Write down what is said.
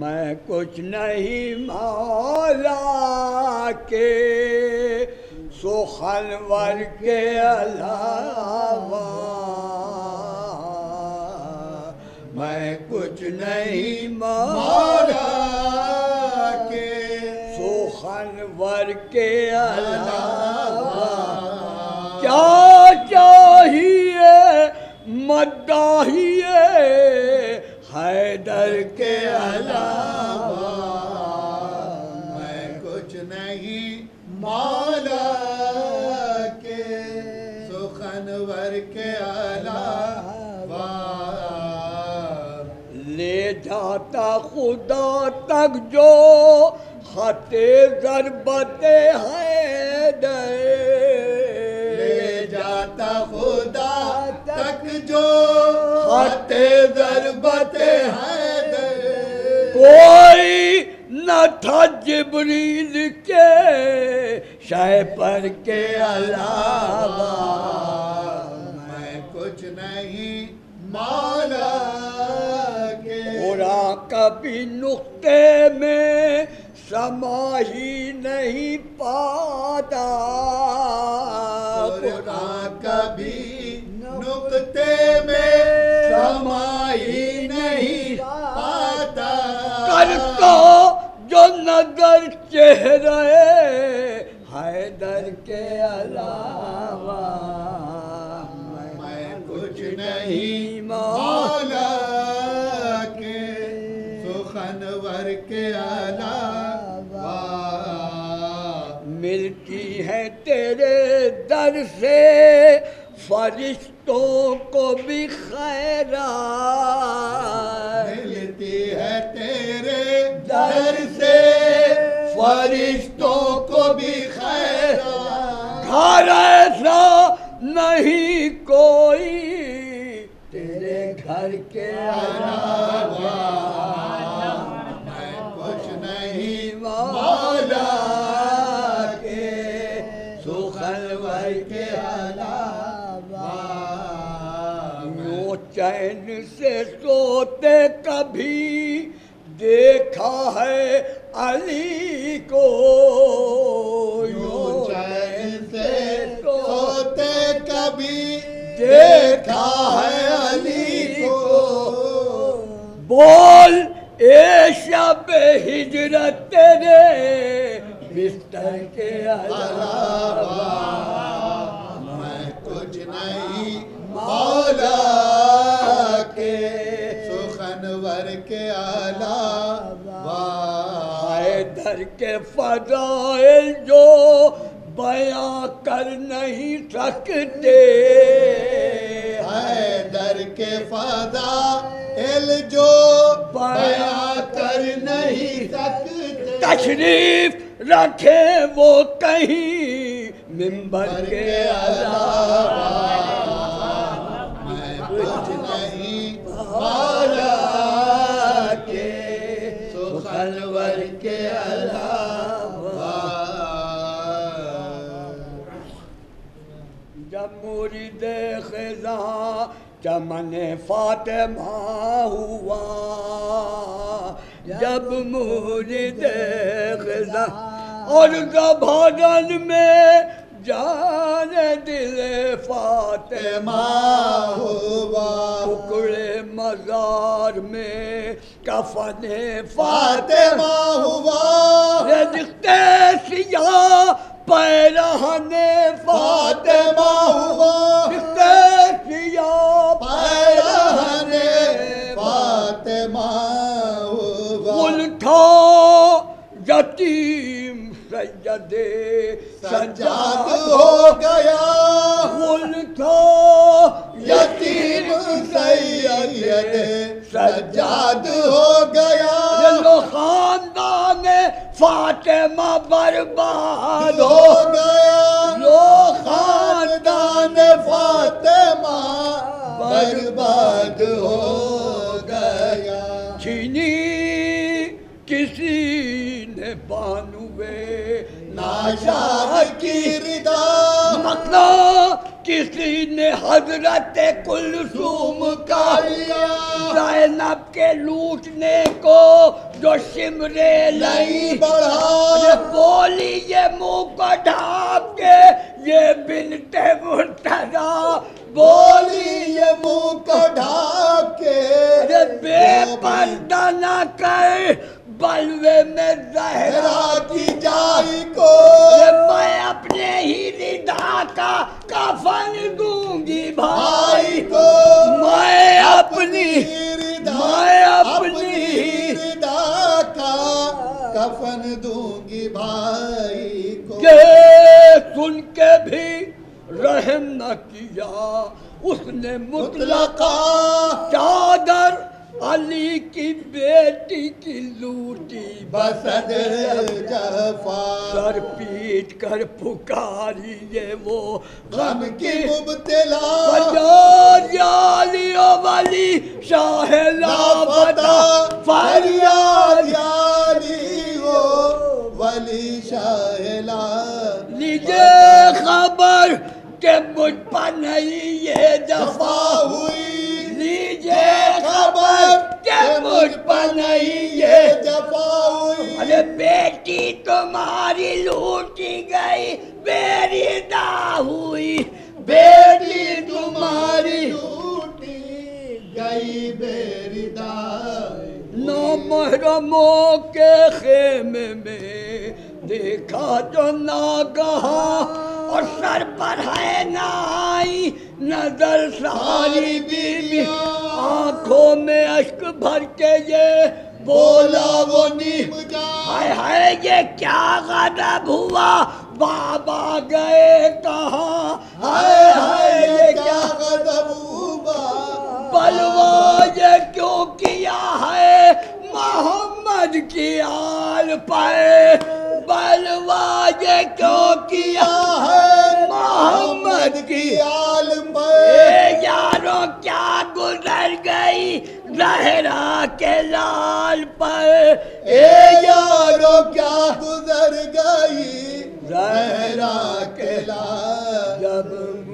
میں کچھ نہیں مولا کے سخنور کے علاوہ، میں کچھ نہیں مولا کے سخنور کے علاوہ، کیا چاہیے مداحیے حیدر کے علاوہ، میں کچھ نہیں مولا کے سخنور کے علاوہ، لے جاتا خدا تک جو خط ضربت حیدر، لے جاتا خدا تک جو خط ضربت حیدر، کوئی نہ تھا جبریل کے شہ پر کے علاوہ، میں کچھ نہیں مولا کے، قرآن کبھی نقطے میں سما ہی نہیں پاتا، قرآن کبھی نقطے میں سما ہی نہیں پاتا، کرتا جو نظر چہرے حیدر کے علاوہ، میں کچھ نہیں مولا کے سخنور کے علاوہ، ملتی ہے تیرے در سے فرشتوں کو بھی خیرات، ملتی ہے تیرے در سے فرشتوں کو بھی خیرات، گھر ایسا نہیں کوئی تیرے گھر کے علاوہ، میں کچھ نہیں مولا کے سخنور کے علاوہ، یوں چین سے سوتے کبھی دیکھا ہے علی کو، یوں چین سے سوتے کبھی دیکھا ہے علی کو، بول اے شب ہجرت تیرے بستر کے علاوہ، میں کچھ نہیں مولا کے سخنور کے علاوہ، حیدر کے فضائل جو بیاں کر نہیں سکتے، حیدر کے فضائل جو بیاں کر نہیں سکتے، تشریف رکھے وہ کہیں منبر کے علاوہ، میں کچھ نہیں مولا کے سخنور کے علاوہ، جب مرید خزاں چمن فاطمہ ہوا، جب مرید خزاں اور زبان میں جان دل فاطمہ ہوا، ٹکڑے مزار میں کفن فاطمہ ہوا، رزقتے سیاہ پیرہن فاطمہ ہوا، رزقتے سیاہ پیرہن فاطمہ ہوا، گل تھا یتیم سید سجاد ہو گیا، گل تھا یتیم سید سجاد ہو گیا، لو خاندان فاطمہ برباد ہو گیا، لو خاندان فاطمہ برباد ہو گیا، چھینی کسی نے بانوے ناشاد کی ردا، مکنا کسی نے حضرت کلثوم کا لیا، زینب کے لوٹنے کو جو سمرے نہیں نہیں بڑھا بولی یہ منہ کو ڈھانپ کے یہ بنت مرتضیٰ بولی یہ منہ کو ڈھانپ کے بے پردہ نہ کر بلوے میں زہرا زہرا کی جائی کو میں اپنے ہی ردا کا کفن دوں گی بھائی کو میں اپنی ردا کا کفن دوں گی بھائی کو یہ سن کے بھی رحم نہ کیا اس نے مطلقہ چادر علی کی بیٹی کی لوٹی بصدر جفا سر پیٹ کر پکاری یہ وہ غم کی مبتلا فریاد یا علی و ولی شاہ لاپتہ فریاد یا علی و ولی شاہ لاپتہ لیجئے خبر کہ مجھ پر نہیں یہ جفا ہوئی لیجئے خبر کہ مجھ پر نہیں یہ جفا ہوئی ارے بیٹی تمہاری لوٹی گئی میری دا ہوئی بیٹی تمہاری لوٹی گئی میری دائی نامحرموں کے خیمے میں دیکھا جو ناگہاں اور سر پر ہے نائی نظر ساری بیوی آنکھوں میں اشک بھر کے یہ بولا وہ نیم ہائے ہائے یہ کیا غضب ہوا بابا گئے کہاں ہائے ہائے یہ کیا غضب ہوا بلوا یہ کیوں کیا ہے محمد کی آل پر بلوا یہ کیوں کیا ہے محمد کی عالم اے یاروں کیا گزر گئی زہرا کے لال پر اے یارو کیا گزر گئی زہرا کے لال جب